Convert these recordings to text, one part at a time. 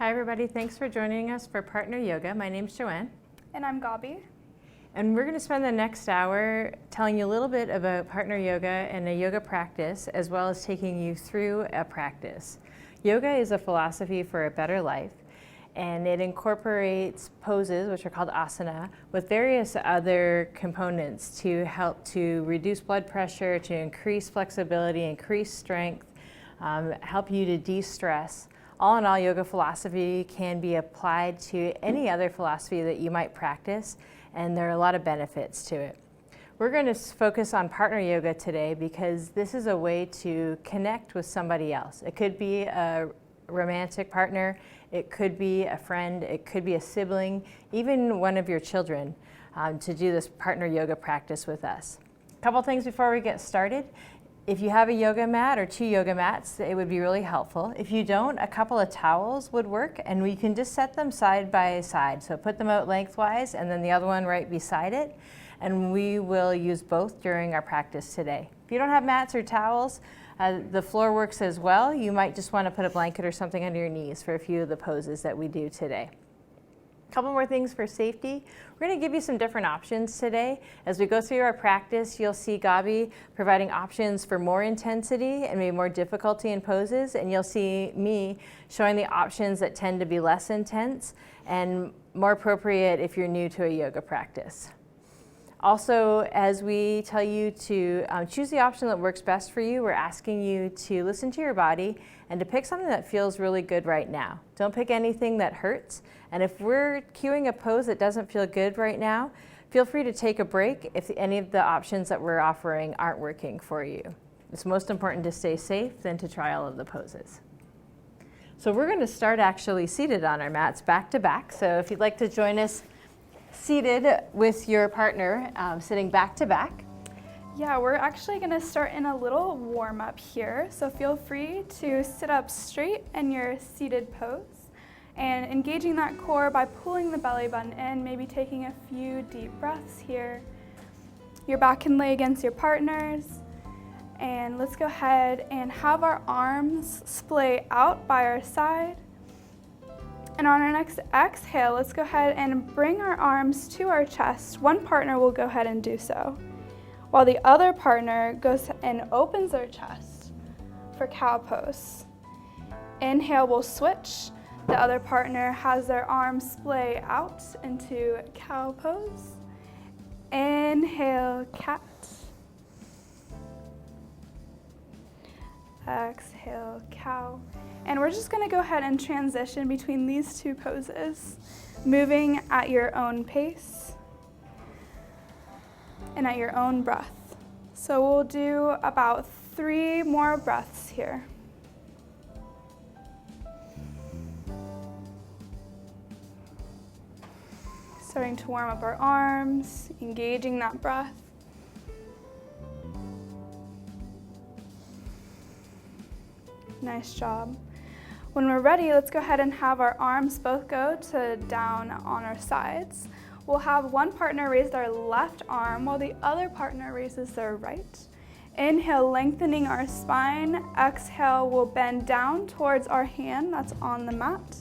Hi everybody, thanks for joining us for Partner Yoga. My name's Joanne. And I'm Gabi. And we're going to spend the next hour telling you a little bit about Partner Yoga and a yoga practice, as well as taking you through a practice. Yoga is a philosophy for a better life, and it incorporates poses, which are called asana, with various other components to help to reduce blood pressure, to increase flexibility, increase strength, help you to de-stress. All in all, yoga philosophy can be applied to any other philosophy that you might practice, and there are a lot of benefits to it. We're going to focus on partner yoga today because this is a way to connect with somebody else. It could be a romantic partner, it could be a friend, it could be a sibling, even one of your children, to do this partner yoga practice with us. A couple things before we get started. If you have a yoga mat or 2 yoga mats, it would be really helpful. If you don't, a couple of towels would work, and we can just set them side by side. So put them out lengthwise and then the other one right beside it, and we will use both during our practice today. If you don't have mats or towels, the floor works as well. You might just want to put a blanket or something under your knees for a few of the poses that we do today. A couple more things for safety. We're going to give you some different options today. As we go through our practice, you'll see Gabi providing options for more intensity and maybe more difficulty in poses, and you'll see me showing the options that tend to be less intense and more appropriate if you're new to a yoga practice. Also, as we tell you to choose the option that works best for you, we're asking you to listen to your body and to pick something that feels really good right now. Don't pick anything that hurts. And if we're cueing a pose that doesn't feel good right now, feel free to take a break if any of the options that we're offering aren't working for you. It's most important to stay safe than to try all of the poses. So we're going to start actually seated on our mats back to back. So if you'd like to join us seated with your partner, sitting back to back. Yeah, we're actually going to start in a little warm up here. So feel free to sit up straight in your seated pose and engaging that core by pulling the belly button in, maybe taking a few deep breaths here. Your back can lay against your partner's. And let's go ahead and have our arms splay out by our side. And on our next exhale, let's go ahead and bring our arms to our chest. One partner will go ahead and do so, while the other partner goes and opens their chest for cow pose. Inhale, we'll switch. The other partner has their arms splay out into cow pose. Inhale, cat. Exhale, cow. And we're just going to go ahead and transition between these 2 poses, moving at your own pace and at your own breath. So we'll do about 3 more breaths here. Starting to warm up our arms, engaging that breath. Nice job. When we're ready, let's go ahead and have our arms both go to down on our sides. We'll have one partner raise their left arm while the other partner raises their right. Inhale, lengthening our spine. Exhale, we'll bend down towards our hand that's on the mat.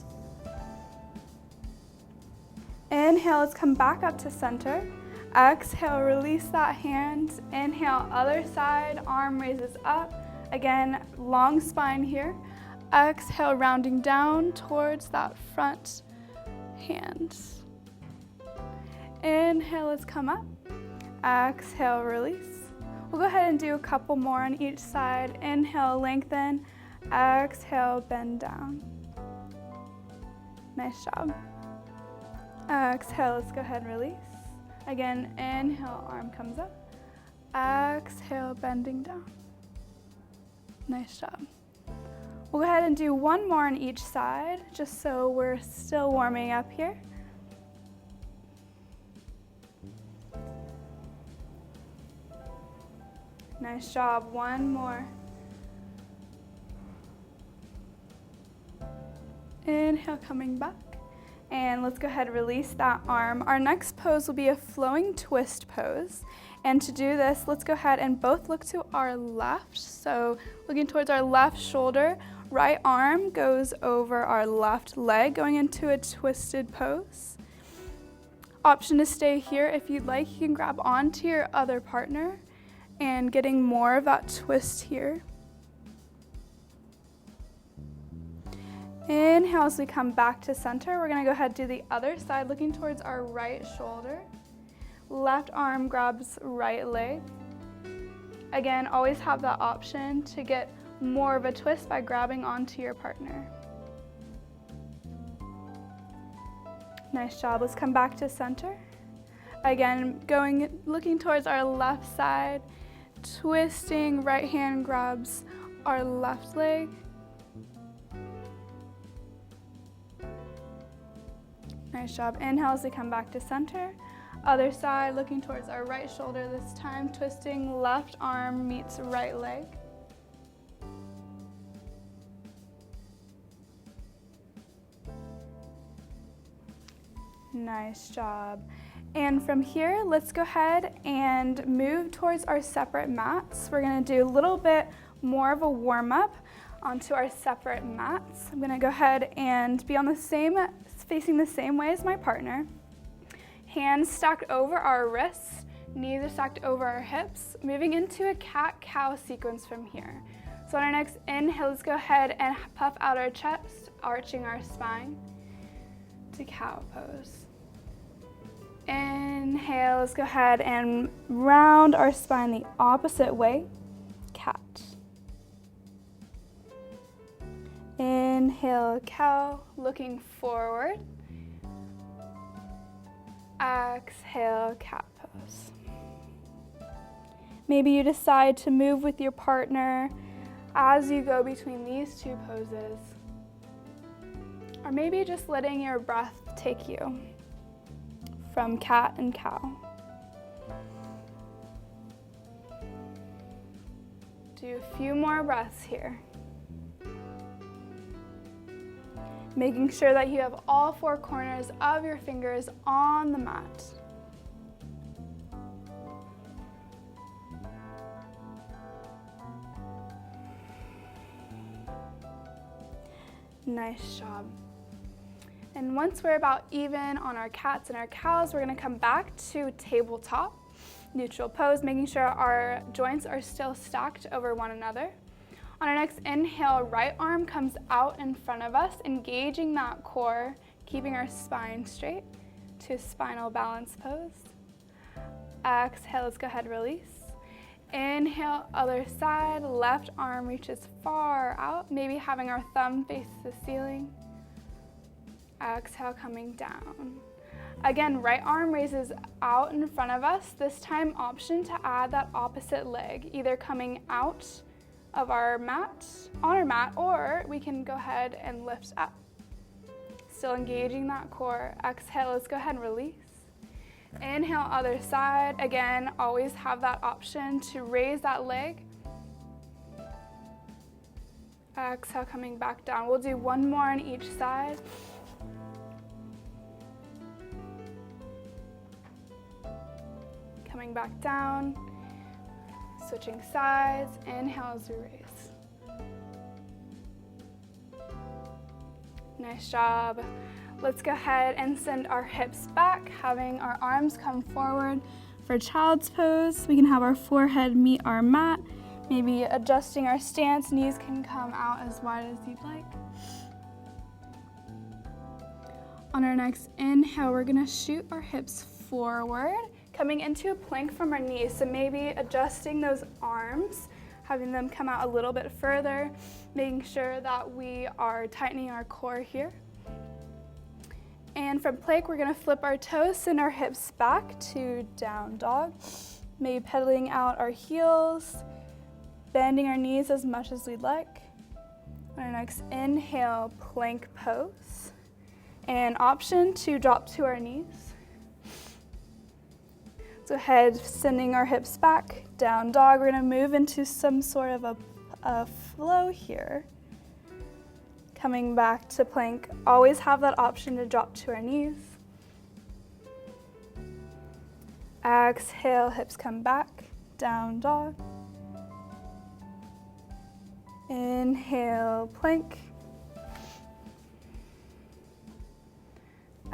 Inhale, let's come back up to center. Exhale, release that hand. Inhale, other side, arm raises up. Again, long spine here. Exhale, rounding down towards that front hand. Inhale, let's come up. Exhale, release. We'll go ahead and do a couple more on each side. Inhale, lengthen. Exhale, bend down. Nice job. Exhale, let's go ahead and release. Again, inhale, arm comes up. Exhale, bending down. Nice job. We'll go ahead and do one more on each side, just so we're still warming up here. Nice job. One more. Inhale, coming back. And let's go ahead and release that arm. Our next pose will be a flowing twist pose. And to do this, let's go ahead and both look to our left. So looking towards our left shoulder, Right arm goes over our left leg, going into a twisted pose. Option to stay here. If you'd like, you can grab onto your other partner and getting more of that twist here. Inhale as we come back to center. We're gonna go ahead and do the other side, looking towards our right shoulder. Left arm grabs right leg. Again, always have that option to get more of a twist by grabbing onto your partner. Nice job. Let's come back to center. Again, looking towards our left side, twisting, right hand grabs our left leg. Nice job. Inhale as we come back to center. Other side, looking towards our right shoulder this time, twisting, left arm meets right leg. Nice job. And from here, let's go ahead and move towards our separate mats. We're gonna do a little bit more of a warm up onto our separate mats. I'm gonna go ahead and be on facing the same way as my partner. Hands stacked over our wrists, knees are stacked over our hips, moving into a cat-cow sequence from here. So on our next inhale, let's go ahead and puff out our chest, arching our spine to cow pose. Inhale, let's go ahead and round our spine the opposite way, cat. Inhale, cow, looking forward. Exhale, cat pose. Maybe you decide to move with your partner as you go between these two poses. Or maybe just letting your breath take you from cat and cow. Do a few more breaths here. Making sure that you have all four corners of your fingers on the mat. Nice job. And once we're about even on our cats and our cows, we're gonna come back to tabletop, neutral pose, making sure our joints are still stacked over one another. On our next inhale, right arm comes out in front of us, engaging that core, keeping our spine straight to spinal balance pose. Exhale, let's go ahead, release. Inhale, other side, left arm reaches far out, maybe having our thumb face the ceiling. Exhale, coming down. Again, right arm raises out in front of us, this time option to add that opposite leg, either coming out of our mat, on our mat, or we can go ahead and lift up. Still engaging that core. Exhale, let's go ahead and release. Inhale, other side. Again, always have that option to raise that leg. Exhale, coming back down. We'll do one more on each side. Coming back down. Switching sides, inhale as we raise. Nice job. Let's go ahead and send our hips back, having our arms come forward for child's pose. We can have our forehead meet our mat, maybe adjusting our stance, knees can come out as wide as you'd like. On our next inhale, we're gonna shoot our hips forward, coming into a plank from our knees, so maybe adjusting those arms, having them come out a little bit further, making sure that we are tightening our core here. And from plank, we're gonna flip our toes, send our hips back to down dog, maybe pedaling out our heels, bending our knees as much as we'd like. On our next inhale, plank pose, and option to drop to our knees. Go ahead, sending our hips back, down dog. We're gonna move into some sort of a flow here. Coming back to plank, always have that option to drop to our knees. Exhale, hips come back, down dog. Inhale, plank.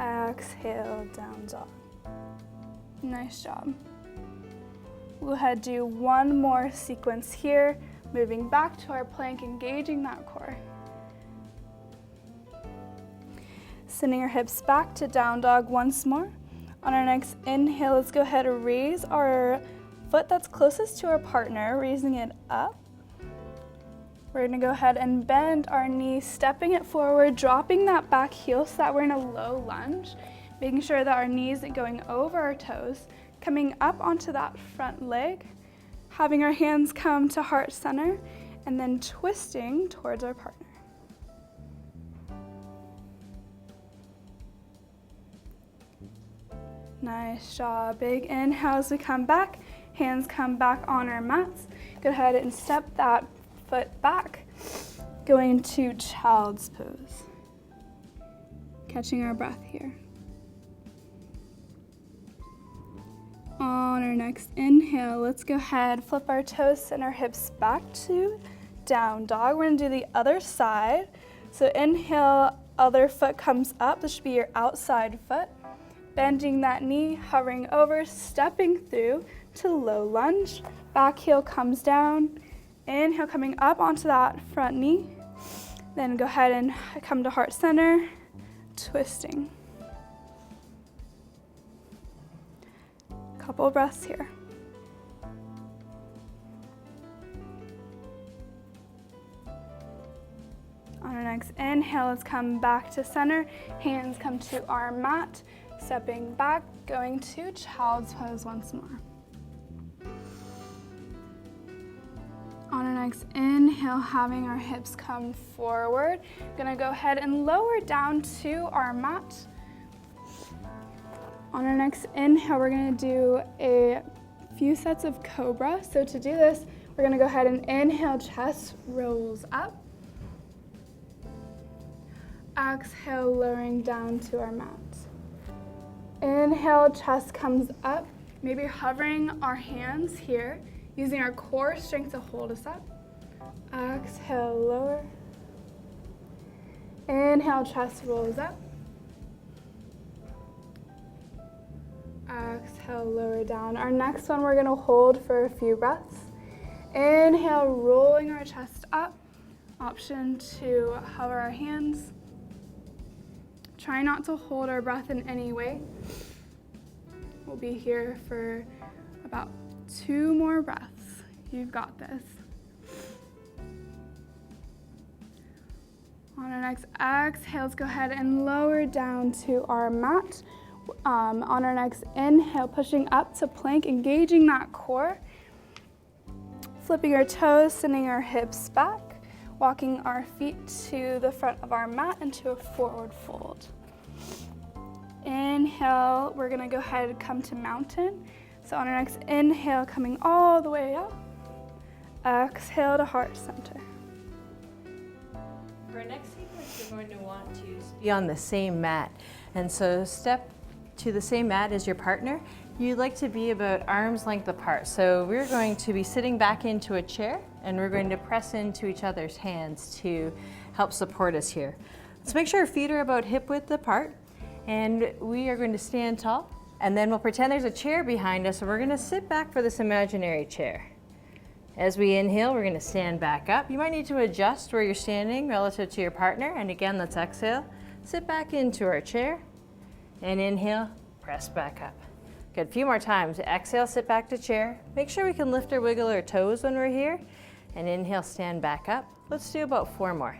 Exhale, down dog. Nice job. We'll go ahead and do one more sequence here, moving back to our plank, engaging that core. Sending our hips back to down dog once more. On our next inhale, let's go ahead and raise our foot that's closest to our partner, raising it up. We're gonna go ahead and bend our knee, stepping it forward, dropping that back heel so that we're in a low lunge, making sure that our knees are going over our toes, coming up onto that front leg, having our hands come to heart center, and then twisting towards our partner. Nice job. Big inhale as we come back. Hands come back on our mats. Go ahead and step that foot back, going to child's pose. Catching our breath here. On our next inhale, let's go ahead, flip our toes, send our hips back to down dog. We're gonna do the other side. So inhale, other foot comes up. This should be your outside foot. Bending that knee, hovering over, stepping through to low lunge. Back heel comes down. Inhale, coming up onto that front knee. Then go ahead and come to heart center, twisting. Couple breaths here. On our next inhale, let's come back to center. Hands come to our mat. Stepping back, going to child's pose once more. On our next inhale, having our hips come forward. Gonna go ahead and lower down to our mat. On our next inhale, we're gonna do a few sets of cobra. So to do this, we're gonna go ahead and inhale, chest rolls up. Exhale, lowering down to our mat. Inhale, chest comes up, maybe hovering our hands here, using our core strength to hold us up. Exhale, lower. Inhale, chest rolls up. Exhale, lower down. Our next one, we're gonna hold for a few breaths. Inhale, rolling our chest up. Option to hover our hands. Try not to hold our breath in any way. We'll be here for about 2 more breaths. You've got this. On our next exhale, let's go ahead and lower down to our mat. On our next inhale, pushing up to plank, engaging that core. Flipping our toes, sending our hips back. Walking our feet to the front of our mat into a forward fold. Inhale, we're gonna go ahead and come to mountain. So on our next inhale, coming all the way up. Exhale to heart center. For our next sequence, you're going to want to be on the same mat. And so step to the same mat as your partner. You'd like to be about arm's length apart. So we're going to be sitting back into a chair and we're going to press into each other's hands to help support us here. Let's make sure our feet are about hip width apart and we are going to stand tall and then we'll pretend there's a chair behind us and we're going to sit back for this imaginary chair. As we inhale, we're going to stand back up. You might need to adjust where you're standing relative to your partner, and again, let's exhale. Sit back into our chair and inhale, press back up. Good, a few more times. Exhale, sit back to chair. Make sure we can lift or wiggle our toes when we're here. And inhale, stand back up. Let's do about 4 more.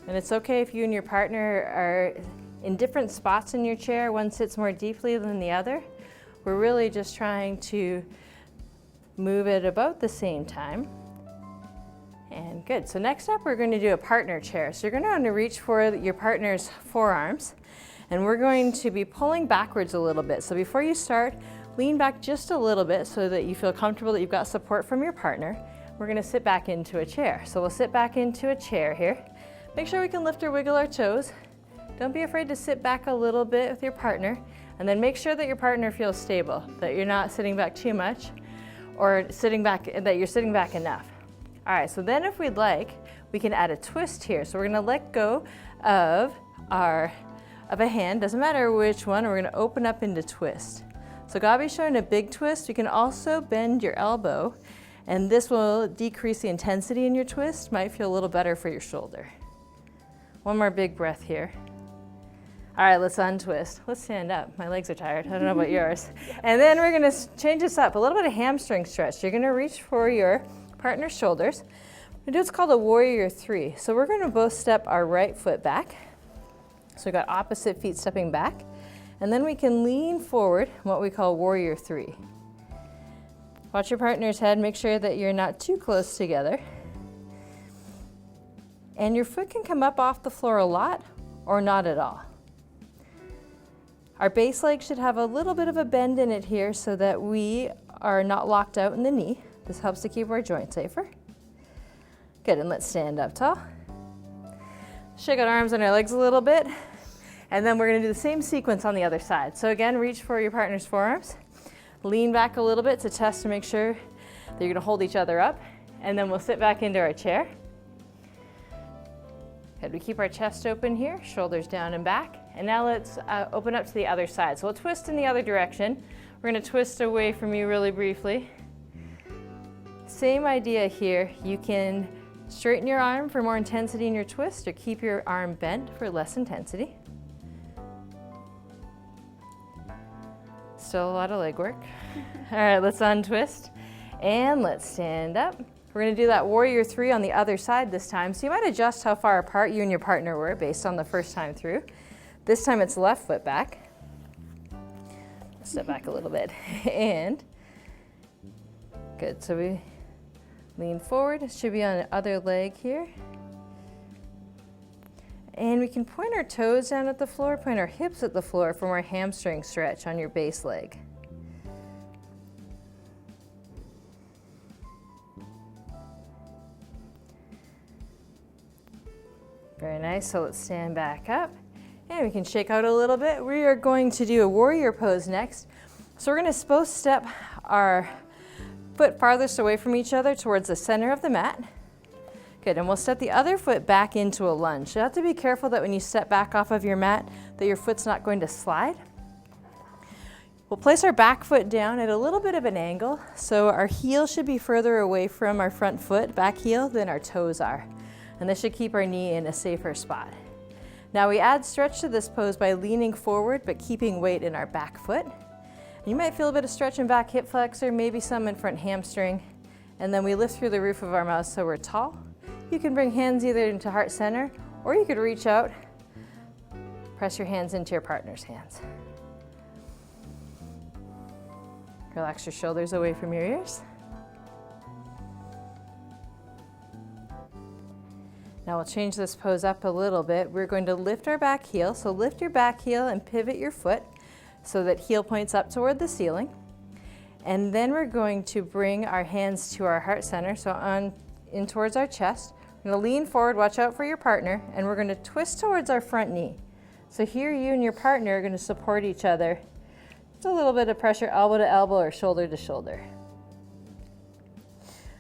And it's okay if you and your partner are in different spots in your chair. One sits more deeply than the other. We're really just trying to move at about the same time. And good, so next up we're going to do a partner chair. So you're going to want to reach for your partner's forearms and we're going to be pulling backwards a little bit. So before you start, lean back just a little bit so that you feel comfortable that you've got support from your partner. We're going to sit back into a chair. So we'll sit back into a chair here. Make sure we can lift or wiggle our toes. Don't be afraid to sit back a little bit with your partner, and then make sure that your partner feels stable, that you're not sitting back too much, or that you're sitting back enough. All right, so then if we'd like, we can add a twist here. So we're gonna let go of a hand, doesn't matter which one, we're gonna open up into twist. So Gabi's showing a big twist. You can also bend your elbow, and this will decrease the intensity in your twist, might feel a little better for your shoulder. One more big breath here. All right, let's untwist. Let's stand up. My legs are tired. I don't know about yours. And then we're gonna change this up, a little bit of hamstring stretch. You're gonna reach for your partner's shoulders. We do what's called a warrior 3. So we're gonna both step our right foot back. So we've got opposite feet stepping back. And then we can lean forward, what we call warrior 3. Watch your partner's head, make sure that you're not too close together. And your foot can come up off the floor a lot or not at all. Our base leg should have a little bit of a bend in it here so that we are not locked out in the knee. This helps to keep our joint safer. Good, and let's stand up tall. Shake out our arms and our legs a little bit. And then we're gonna do the same sequence on the other side. So again, reach for your partner's forearms. Lean back a little bit to test to make sure that you're gonna hold each other up. And then we'll sit back into our chair. Good, we keep our chest open here, shoulders down and back. And now let's open up to the other side. So we'll twist in the other direction. We're gonna twist away from you really briefly. Same idea here. You can straighten your arm for more intensity in your twist, or keep your arm bent for less intensity. Still a lot of leg work. All right, let's untwist and let's stand up. We're gonna do that warrior 3 on the other side this time. So you might adjust how far apart you and your partner were based on the first time through. This time it's left foot back. Step back a little bit. And good, so we lean forward. It should be on the other leg here. And we can point our toes down at the floor, point our hips at the floor for more hamstring stretch on your base leg. Very nice, so let's stand back up. And we can shake out a little bit. We are going to do a warrior pose next. So we're gonna both step our foot farthest away from each other towards the center of the mat. Good, and we'll step the other foot back into a lunge. You have to be careful that when you step back off of your mat, that your foot's not going to slide. We'll place our back foot down at a little bit of an angle, so our heel should be further away from our front foot, back heel, than our toes are. And this should keep our knee in a safer spot. Now we add stretch to this pose by leaning forward, but keeping weight in our back foot. You might feel a bit of stretch in back hip flexor, maybe some in front hamstring. And then we lift through the roof of our mouth so we're tall. You can bring hands either into heart center, or you could reach out, press your hands into your partner's hands. Relax your shoulders away from your ears. Now we'll change this pose up a little bit. We're going to lift our back heel. So lift your back heel and pivot your foot so that heel points up toward the ceiling. And then we're going to bring our hands to our heart center, so in towards our chest. We're gonna lean forward, watch out for your partner, and we're gonna twist towards our front knee. So here you and your partner are gonna support each other. Just a little bit of pressure, elbow to elbow or shoulder to shoulder.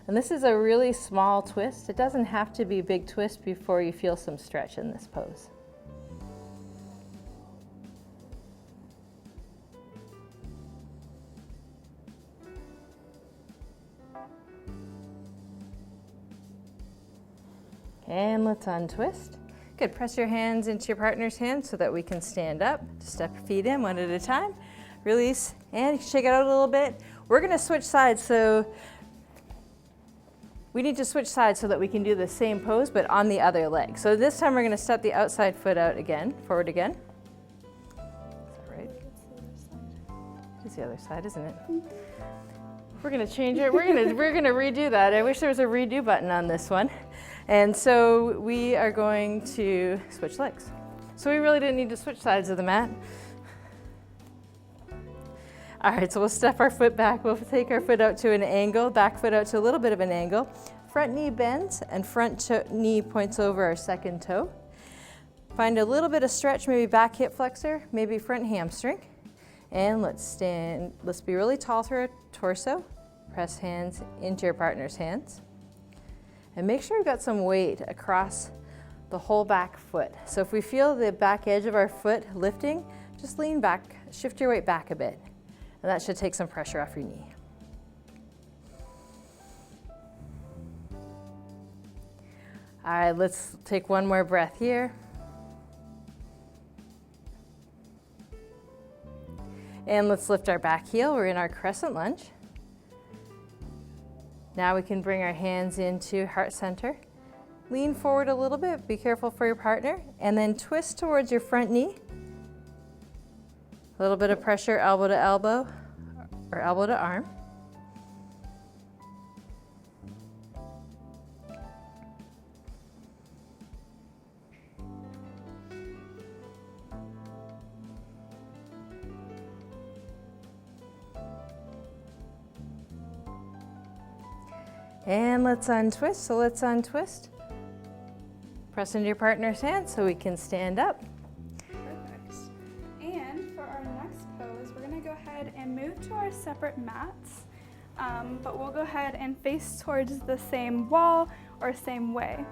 And this is a really small twist. It doesn't have to be a big twist before you feel some stretch in this pose. And let's untwist. Good, press your hands into your partner's hands so that we can stand up. Step your feet in one at a time. Release, and shake it out a little bit. We're gonna switch sides, so we need to switch sides so that we can do the same pose, but on the other leg. So this time we're gonna step the outside foot out again, forward again. Is that right? It's the other side, isn't it? We're gonna change it. We're gonna redo that. I wish there was a redo button on this one. And so we are going to switch legs. So we really didn't need to switch sides of the mat. All right, so we'll step our foot back. We'll take our foot out to an angle, back foot out to a little bit of an angle. Front knee bends and front knee points over our second toe. Find a little bit of stretch, maybe back hip flexor, maybe front hamstring. And let's stand, let's be really tall through our torso. Press hands into your partner's hands. And make sure you've got some weight across the whole back foot. So if we feel the back edge of our foot lifting, just lean back, shift your weight back a bit. And that should take some pressure off your knee. All right, let's take one more breath here. And let's lift our back heel. We're in our crescent lunge. Now we can bring our hands into heart center. Lean forward a little bit, be careful for your partner, and then twist towards your front knee. A little bit of pressure, elbow to elbow, or elbow to arm. And let's untwist, so let's untwist. Press into your partner's hand so we can stand up. Perfect. And for our next pose, we're gonna go ahead and move to our separate mats, but we'll go ahead and face towards the same wall or same way.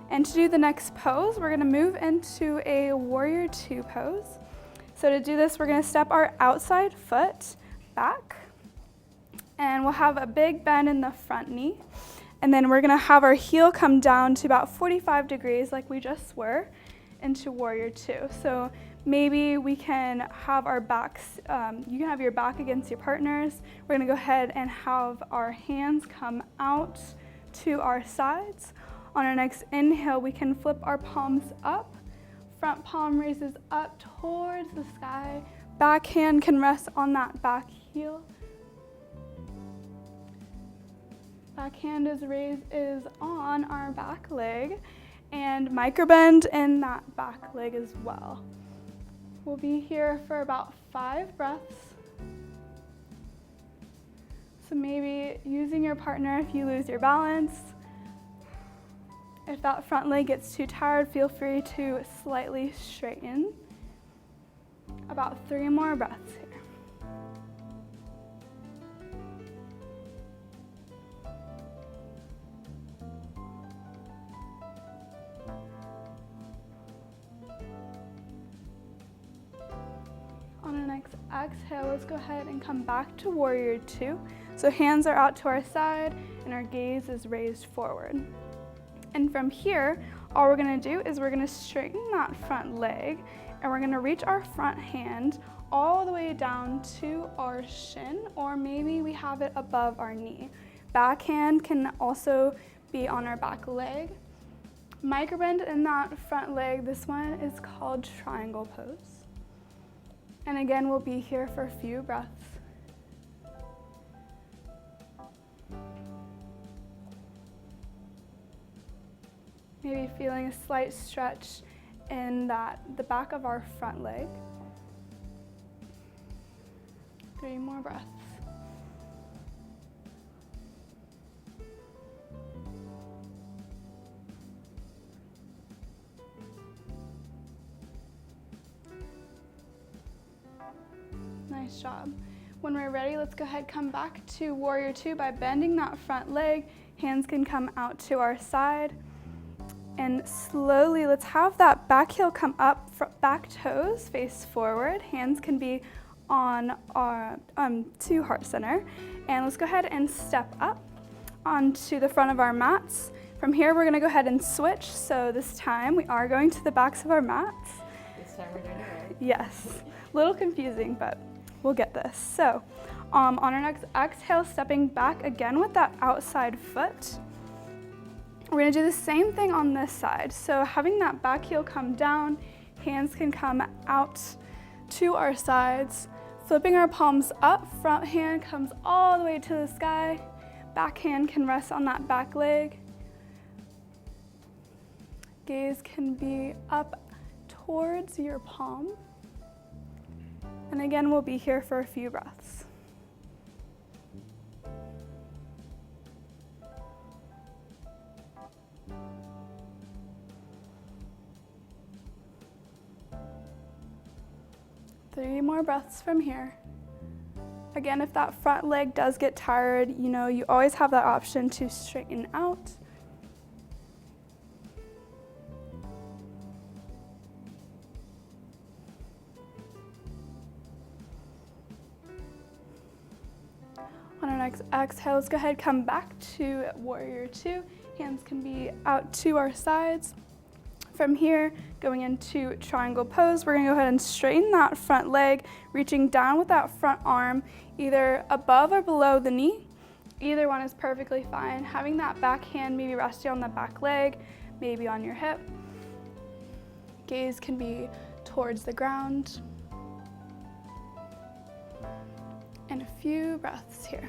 And to do the next pose, we're gonna move into a warrior two pose. So to do this, we're gonna step our outside foot back, and we'll have a big bend in the front knee. And then we're gonna have our heel come down to about 45 degrees like we just were into warrior two. So maybe we can have our backs, you can have your back against your partner's. We're gonna go ahead and have our hands come out to our sides. On our next inhale, we can flip our palms up. Front palm raises up towards the sky. Back hand can rest on that back heel. Back hand is on our back leg, and microbend in that back leg as well. We'll be here for about 5 breaths. So maybe using your partner if you lose your balance. If that front leg gets too tired, feel free to slightly straighten. About 3 more breaths here. On our next exhale, let's go ahead and come back to warrior two. So hands are out to our side and our gaze is raised forward. And from here, all we're gonna do is we're gonna straighten that front leg, and we're gonna reach our front hand all the way down to our shin, or maybe we have it above our knee. Back hand can also be on our back leg. Microbend in that front leg. This one is called triangle pose. And again, we'll be here for a few breaths. Maybe feeling a slight stretch in the back of our front leg. 3 more breaths. Nice job. When we're ready, let's go ahead and come back to warrior two by bending that front leg. Hands can come out to our side. And slowly, let's have that back heel come up, back toes face forward. Hands can be on our to heart center. And let's go ahead and step up onto the front of our mats. From here, we're gonna go ahead and switch. So this time, we are going to the backs of our mats. This time we're doing it right. Yes, a little confusing, but we'll get this. So on our next exhale, stepping back again with that outside foot. We're gonna do the same thing on this side. So having that back heel come down, hands can come out to our sides. Flipping our palms up, front hand comes all the way to the sky. Back hand can rest on that back leg. Gaze can be up towards your palm. And again, we'll be here for a few breaths. 3 more breaths from here. Again, if that front leg does get tired, you always have that option to straighten out. On our next exhale, let's go ahead and come back to warrior 2. Hands can be out to our sides. From here, going into triangle pose, we're gonna go ahead and straighten that front leg, reaching down with that front arm, either above or below the knee. Either one is perfectly fine. Having that back hand maybe resting on the back leg, maybe on your hip. Gaze can be towards the ground. And a few breaths here.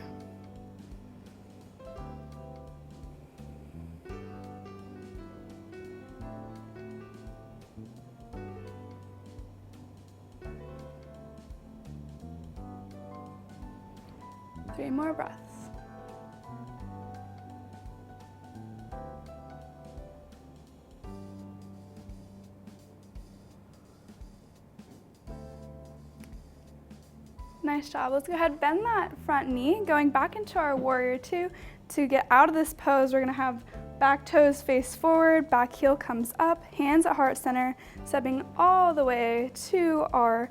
Three more breaths. Nice job. Let's go ahead and bend that front knee, going back into our warrior 2. To get out of this pose, we're gonna have back toes face forward, back heel comes up, hands at heart center, stepping all the way to our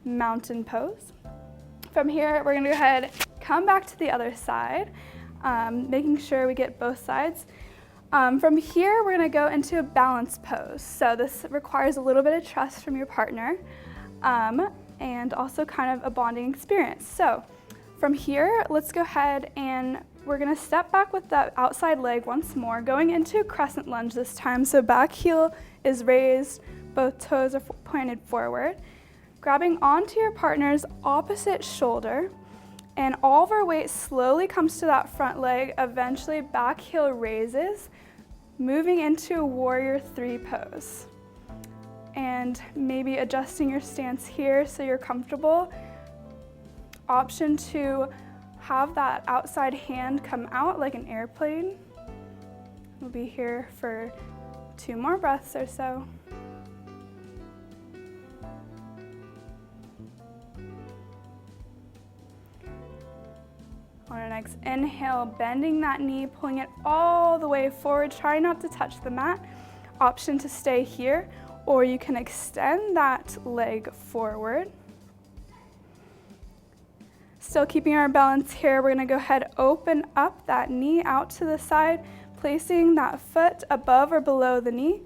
mountain pose. From here, we're gonna go ahead, come back to the other side, making sure we get both sides. From here, we're gonna go into a balance pose. So this requires a little bit of trust from your partner, and also kind of a bonding experience. So from here, let's go ahead and we're gonna step back with that outside leg once more, going into a crescent lunge this time. So back heel is raised, both toes are pointed forward. Grabbing onto your partner's opposite shoulder, and all of our weight slowly comes to that front leg, eventually back heel raises, moving into a warrior 3 pose. And maybe adjusting your stance here so you're comfortable. Option to have that outside hand come out like an airplane. We'll be here for 2 more breaths or so. On our next inhale, bending that knee, pulling it all the way forward. Try not to touch the mat. Option to stay here, or you can extend that leg forward. Still keeping our balance here, we're gonna go ahead, open up that knee out to the side, placing that foot above or below the knee,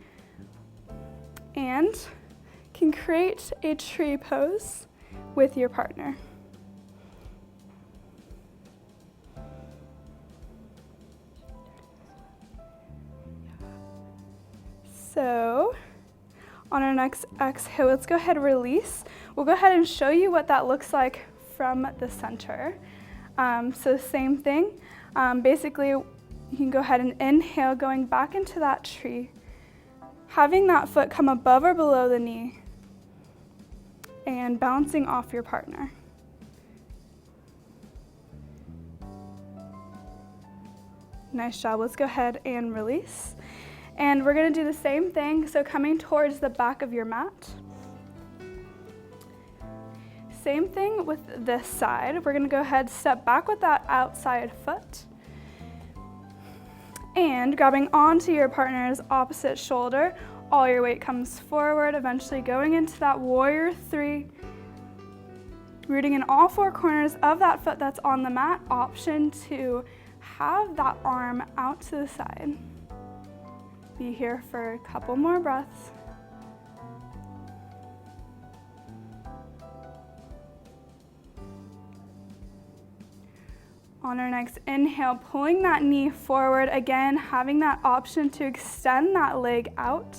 and can create a tree pose with your partner. So, on our next exhale, let's go ahead and release. We'll go ahead and show you what that looks like from the center. So same thing. Basically, you can go ahead and inhale, going back into that tree, having that foot come above or below the knee, and bouncing off your partner. Nice job. Let's go ahead and release. And we're gonna do the same thing, so coming towards the back of your mat. Same thing with this side. We're gonna go ahead, step back with that outside foot. And grabbing onto your partner's opposite shoulder, all your weight comes forward, eventually going into that warrior 3. Rooting in all 4 corners of that foot that's on the mat. Option to have that arm out to the side. Be here for a couple more breaths. On our next inhale, pulling that knee forward, again, having that option to extend that leg out.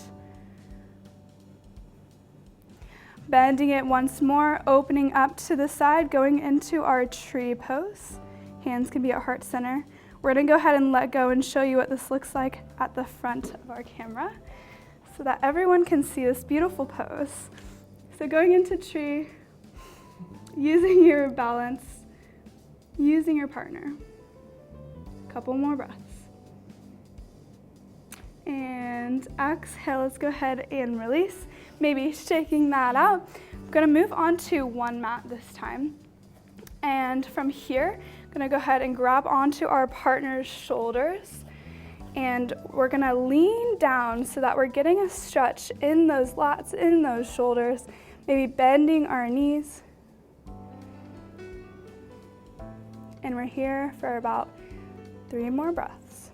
Bending it once more, opening up to the side, going into our tree pose. Hands can be at heart center. We're gonna go ahead and let go and show you what this looks like at the front of our camera so that everyone can see this beautiful pose. So going into tree, using your balance, using your partner. Couple more breaths. And exhale, let's go ahead and release, maybe shaking that out. I'm gonna move on to one mat this time. And from here, I'm gonna go ahead and grab onto our partner's shoulders. And we're gonna lean down so that we're getting a stretch in those lats, in those shoulders, maybe bending our knees. And we're here for about 3 more breaths.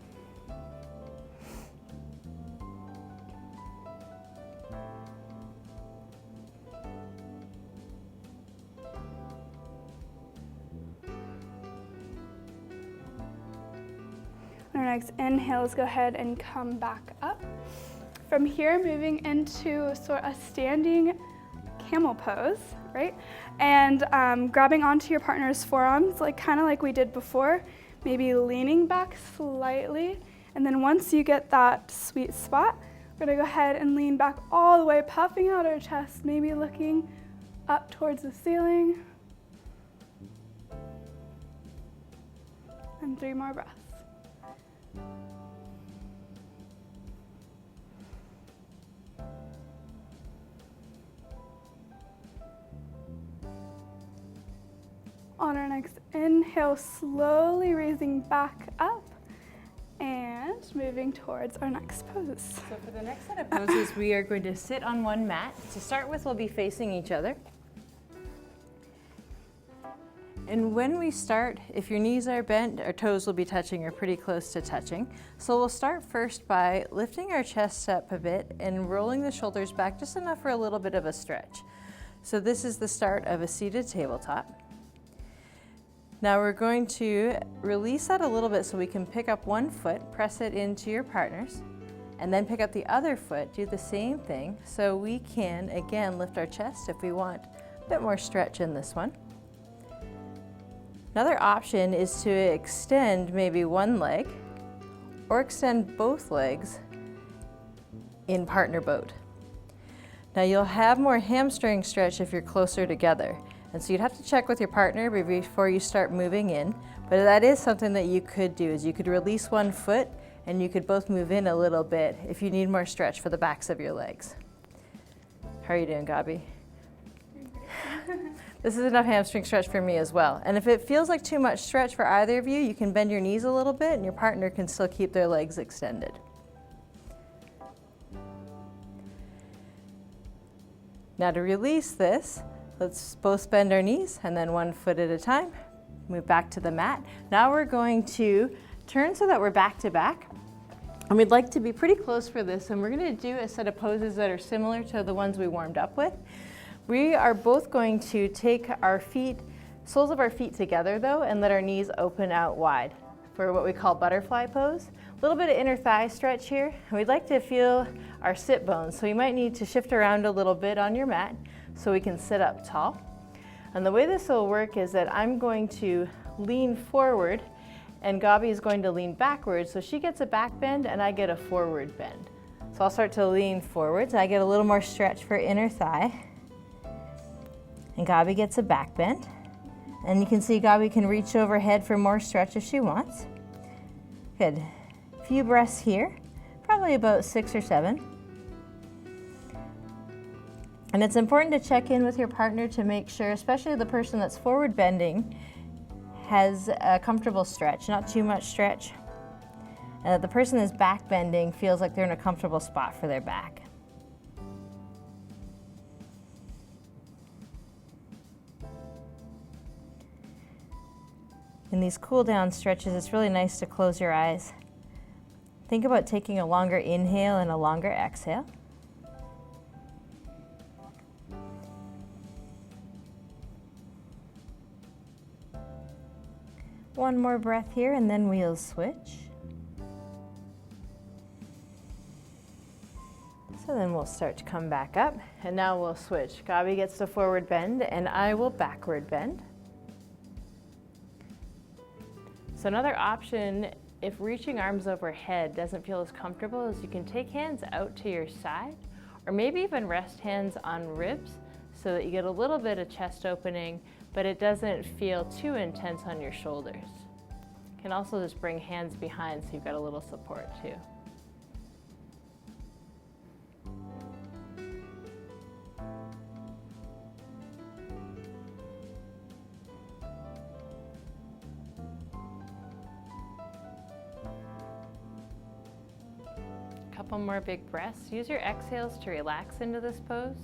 On our next inhale, let's go ahead and come back up. From here, moving into sort of a standing camel pose, right? And grabbing onto your partner's forearms, kind of like we did before, maybe leaning back slightly. And then once you get that sweet spot, we're gonna go ahead and lean back all the way, puffing out our chest, maybe looking up towards the ceiling. And 3 more breaths. On our next inhale, slowly raising back up and moving towards our next pose. So for the next set of poses, we are going to sit on one mat. To start with, we'll be facing each other. And when we start, if your knees are bent, our toes will be touching or pretty close to touching. So we'll start first by lifting our chest up a bit and rolling the shoulders back just enough for a little bit of a stretch. So this is the start of a seated tabletop. Now we're going to release that a little bit so we can pick up one foot, press it into your partner's, and then pick up the other foot, do the same thing, so we can, again, lift our chest if we want a bit more stretch in this one. Another option is to extend maybe one leg, or extend both legs in partner boat. Now you'll have more hamstring stretch if you're closer together. And so you'd have to check with your partner before you start moving in, but that is something that you could do, is you could release one foot and you could both move in a little bit if you need more stretch for the backs of your legs. How are you doing, Gabi? This is enough hamstring stretch for me as well. And if it feels like too much stretch for either of you, you can bend your knees a little bit and your partner can still keep their legs extended. Now to release this, let's both bend our knees and then one foot at a time, move back to the mat. Now we're going to turn so that we're back to back. And we'd like to be pretty close for this, and we're gonna do a set of poses that are similar to the ones we warmed up with. We are both going to take our feet, soles of our feet together though, and let our knees open out wide for what we call butterfly pose. A little bit of inner thigh stretch here. And we'd like to feel our sit bones, so you might need to shift around a little bit on your mat so we can sit up tall. And the way this will work is that I'm going to lean forward and Gabi is going to lean backwards, so she gets a back bend and I get a forward bend. So I'll start to lean forwards. I get a little more stretch for inner thigh. And Gabi gets a back bend. And you can see Gabi can reach overhead for more stretch if she wants. Good. A few breaths here, probably about 6 or 7. And it's important to check in with your partner to make sure, especially the person that's forward bending, has a comfortable stretch, not too much stretch. And that the person that's back bending feels like they're in a comfortable spot for their back. In these cool down stretches, it's really nice to close your eyes. Think about taking a longer inhale and a longer exhale. One more breath here and then we'll switch. So then we'll start to come back up, and now we'll switch. Gabi gets the forward bend and I will backward bend. So another option, if reaching arms overhead doesn't feel as comfortable, is you can take hands out to your side, or maybe even rest hands on ribs so that you get a little bit of chest opening, but it doesn't feel too intense on your shoulders. You can also just bring hands behind so you've got a little support too. Couple more big breaths. Use your exhales to relax into this pose.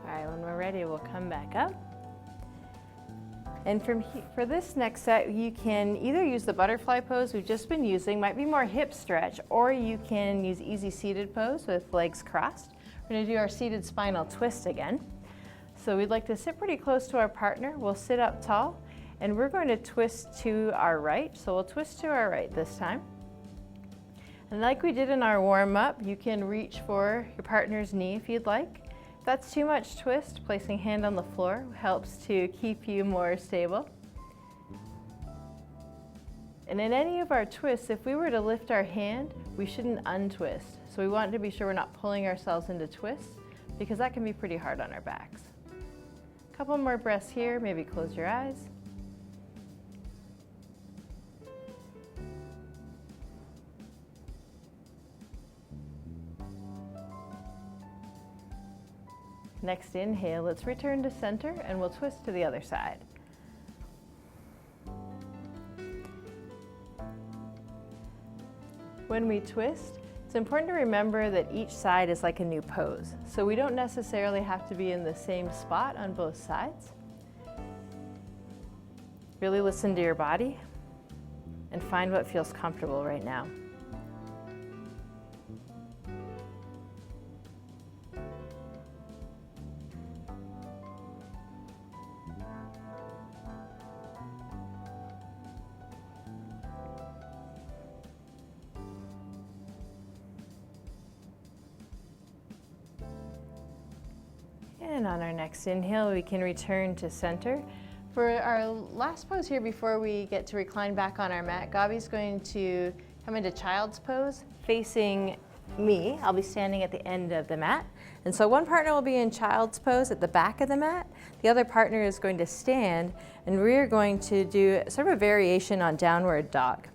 All right, when we're ready, we'll come back up. And for this next set, you can either use the butterfly pose we've just been using, might be more hip stretch, or you can use easy seated pose with legs crossed. We're going to do our seated spinal twist again. So we'd like to sit pretty close to our partner. We'll sit up tall, and we're going to twist to our right. So we'll twist to our right this time. And like we did in our warm-up, you can reach for your partner's knee if you'd like. If that's too much twist, placing hand on the floor helps to keep you more stable. And in any of our twists, if we were to lift our hand, we shouldn't untwist. So we want to be sure we're not pulling ourselves into twists, because that can be pretty hard on our backs. A couple more breaths here, maybe close your eyes. Next inhale, let's return to center and we'll twist to the other side. When we twist, it's important to remember that each side is like a new pose. So we don't necessarily have to be in the same spot on both sides. Really listen to your body and find what feels comfortable right now. And on our next inhale, we can return to center. For our last pose here before we get to recline back on our mat, Gabi's going to come into child's pose facing me. I'll be standing at the end of the mat. And so one partner will be in child's pose at the back of the mat. The other partner is going to stand, and we're going to do sort of a variation on downward dog.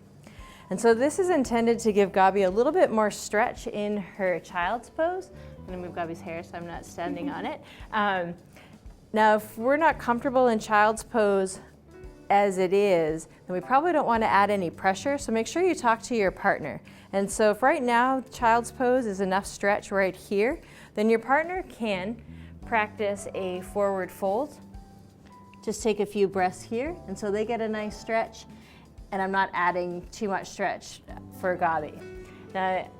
And so this is intended to give Gabi a little bit more stretch in her child's pose. I'm going to move Gabi's hair so I'm not standing on it. Now, if we're not comfortable in child's pose as it is, then we probably don't want to add any pressure, so make sure you talk to your partner. And so if right now child's pose is enough stretch right here, then your partner can practice a forward fold. Just take a few breaths here, and so they get a nice stretch, and I'm not adding too much stretch for Gabi. Now,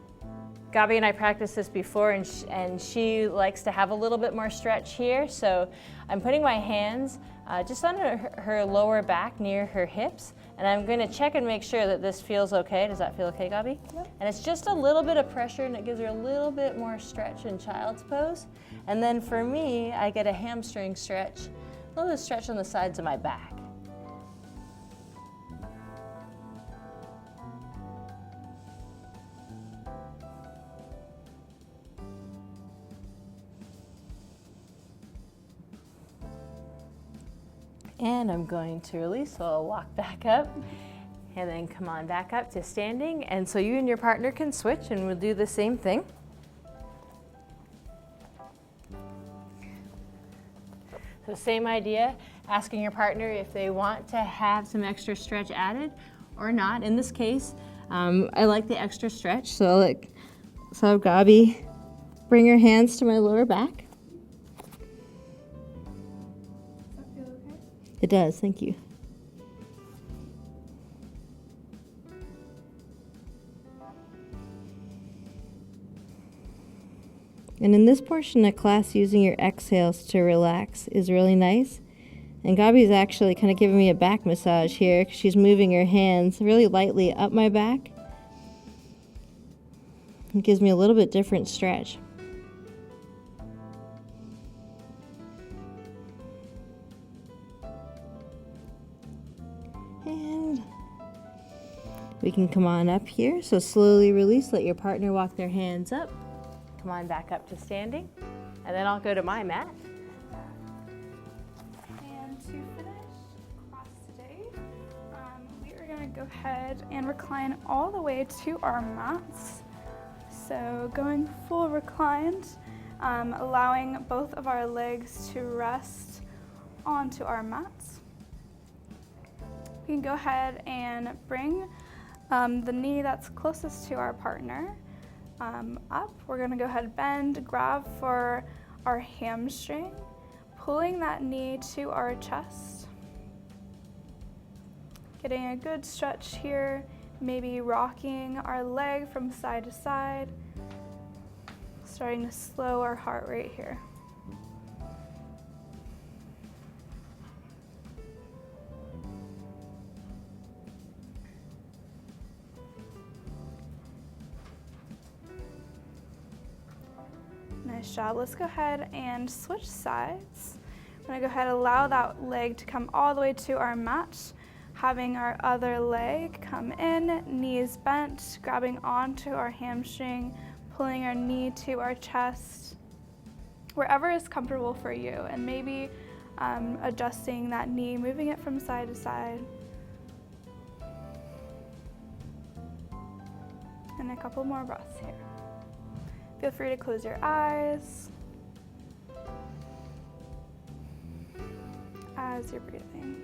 Gabi and I practiced this before, and she likes to have a little bit more stretch here, so I'm putting my hands just under her lower back near her hips, and I'm going to check and make sure that this feels okay. Does that feel okay, Gabi? Yep. And it's just a little bit of pressure, and it gives her a little bit more stretch in child's pose. And then for me, I get a hamstring stretch, a little bit of stretch on the sides of my back. And I'm going to release, so I'll walk back up and then come on back up to standing. And so you and your partner can switch, and we'll do the same thing. So same idea, asking your partner if they want to have some extra stretch added or not. In this case, I like the extra stretch, so I'll have Gabi bring her hands to my lower back. It does, thank you. And in this portion of class, using your exhales to relax is really nice. And Gabi's actually kind of giving me a back massage here, because she's moving her hands really lightly up my back. It gives me a little bit different stretch. And we can come on up here. So slowly release, let your partner walk their hands up. Come on back up to standing. And then I'll go to my mat. And to finish class today, we are going to go ahead and recline all the way to our mats. So going full reclined. allowing both of our legs to rest onto our mats. We can go ahead and bring the knee that's closest to our partner up. We're going to go ahead and bend, grab for our hamstring, pulling that knee to our chest. Getting a good stretch here, maybe rocking our leg from side to side, starting to slow our heart rate here. Nice job. Let's go ahead and switch sides. I'm going to go ahead and allow that leg to come all the way to our mat, having our other leg come in, knees bent, grabbing onto our hamstring, pulling our knee to our chest, wherever is comfortable for you, and maybe adjusting that knee, moving it from side to side. And a couple more breaths here. Feel free to close your eyes as you're breathing.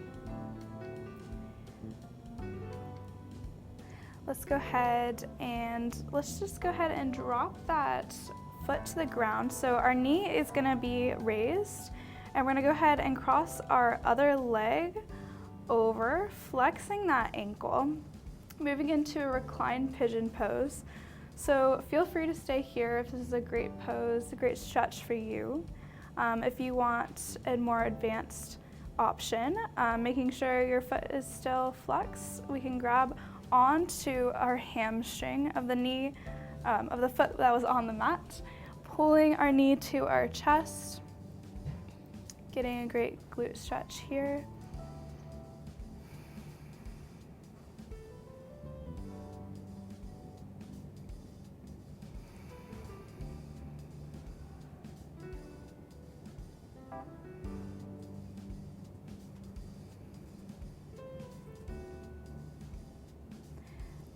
Let's go ahead and just go ahead and drop that foot to the ground. So our knee is going to be raised, and we're going to go ahead and cross our other leg over, flexing that ankle, moving into a reclined pigeon pose. So feel free to stay here if this is a great pose, a great stretch for you. If you want a more advanced option, making sure your foot is still flexed, we can grab onto our hamstring of the knee, of the foot that was on the mat, pulling our knee to our chest, getting a great glute stretch here.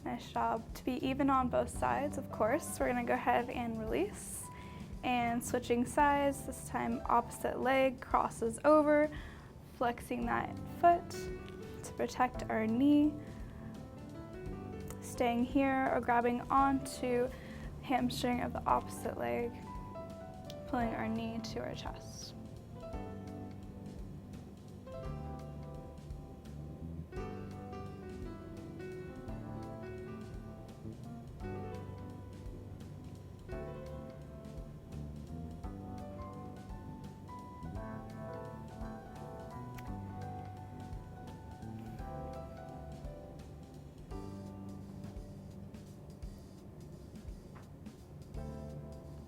Nice job. To be even on both sides, of course, we're going to go ahead and release. And switching sides, this time opposite leg crosses over, flexing that foot to protect our knee. Staying here or grabbing onto hamstring of the opposite leg, pulling our knee to our chest.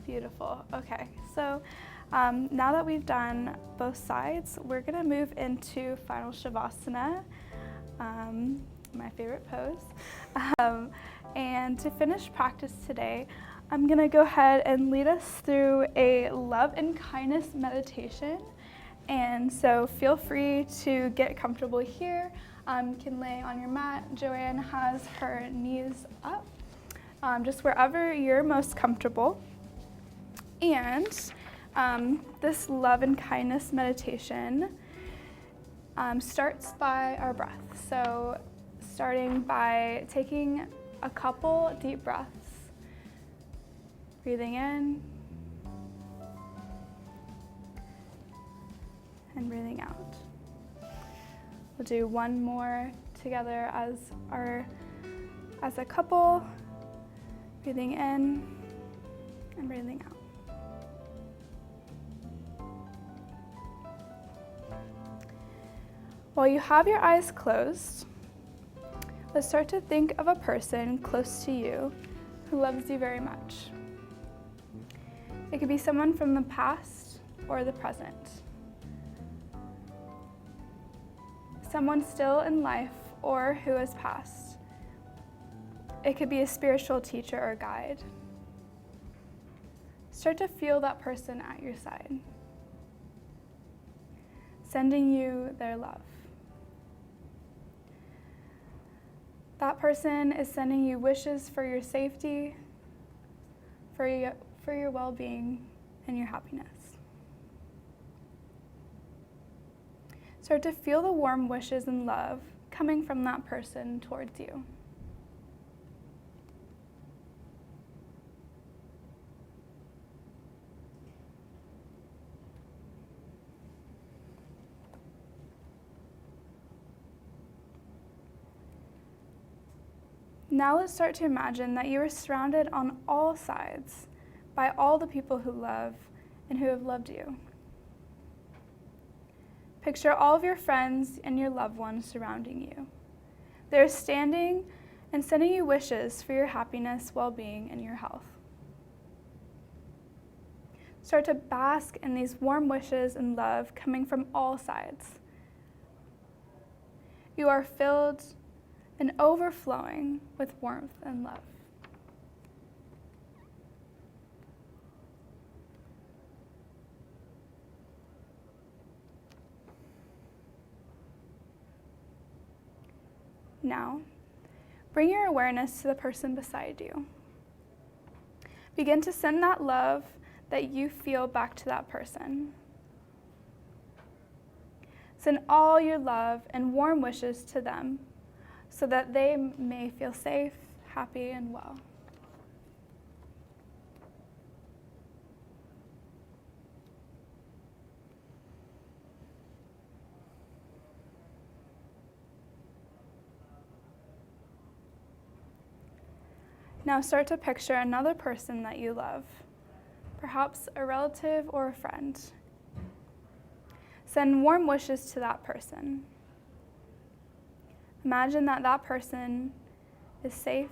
Beautiful. Okay, so now that we've done both sides, we're going to move into final Shavasana, my favorite pose. And to finish practice today, I'm going to go ahead and lead us through a love and kindness meditation. And so feel free to get comfortable here. You can lay on your mat. Joanne has her knees up, just wherever you're most comfortable. And this love and kindness meditation starts by our breath. So starting by taking a couple deep breaths, breathing in and breathing out. We'll do one more together as a couple, breathing in and breathing out. While you have your eyes closed, let's start to think of a person close to you who loves you very much. It could be someone from the past or the present. Someone still in life or who has passed. It could be a spiritual teacher or guide. Start to feel that person at your side, sending you their love. That person is sending you wishes for your safety, for your well-being, and your happiness. Start to feel the warm wishes and love coming from that person towards you. Now let's start to imagine that you are surrounded on all sides by all the people who love and who have loved you. Picture all of your friends and your loved ones surrounding you. They're standing and sending you wishes for your happiness, well-being, and your health. Start to bask in these warm wishes and love coming from all sides. You are filled and overflowing with warmth and love. Now, bring your awareness to the person beside you. Begin to send that love that you feel back to that person. Send all your love and warm wishes to them so that they may feel safe, happy, and well. Now start to picture another person that you love, perhaps a relative or a friend. Send warm wishes to that person. Imagine that that person is safe,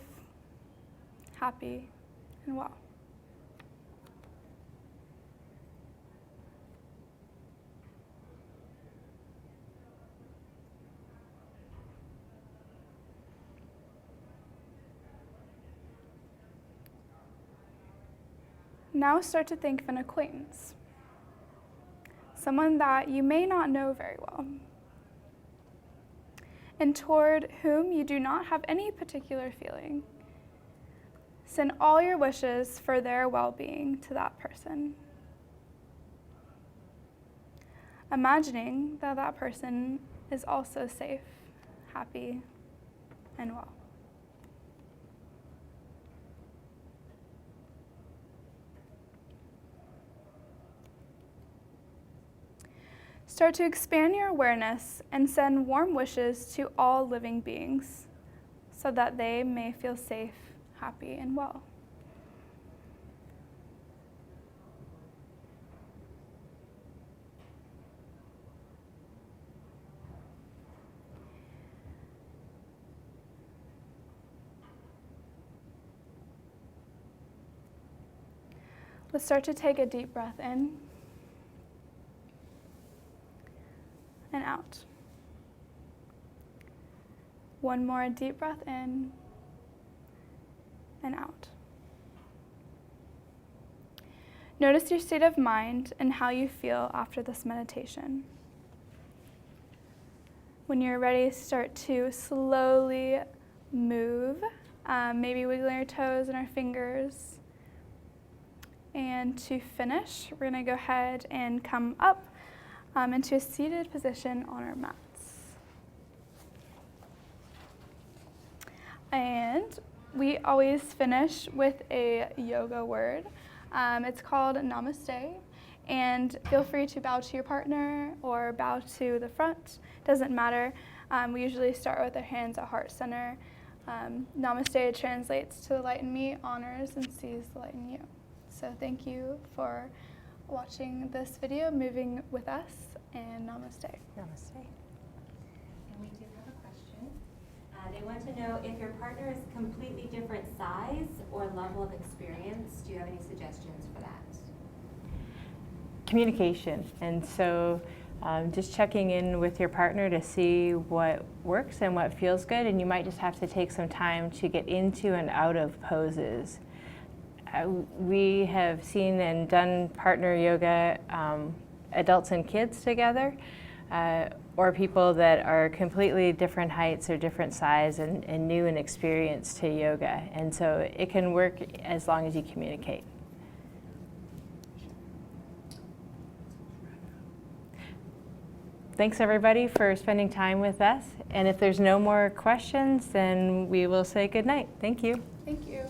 happy, and well. Now start to think of an acquaintance, someone that you may not know very well, and toward whom you do not have any particular feeling. Send all your wishes for their well-being to that person, imagining that that person is also safe, happy, and well. Start to expand your awareness and send warm wishes to all living beings so that they may feel safe, happy, and well. Let's start to take a deep breath in and out. One more deep breath in and out. Notice your state of mind and how you feel after this meditation. When you're ready, start to slowly move, maybe wiggling your toes and our fingers. And to finish, we're going to go ahead and come up into a seated position on our mats. And we always finish with a yoga word. It's called namaste. And feel free to bow to your partner or bow to the front. Doesn't matter. We usually start with our hands at heart center. Namaste translates to the light in me, honors and sees the light in you. So thank you for watching this video, moving with us, and namaste. Namaste. And we do have a question. They want to know if your partner is completely different size or level of experience. Do you have any suggestions for that? Communication. And so just checking in with your partner to see what works and what feels good. And you might just have to take some time to get into and out of poses. We have seen and done partner yoga, adults and kids together, or people that are completely different heights or different size and new and experienced to yoga. And so it can work as long as you communicate. thanks everybody for spending time with us. And if there's no more questions, then we will say good night. Thank you. Thank you.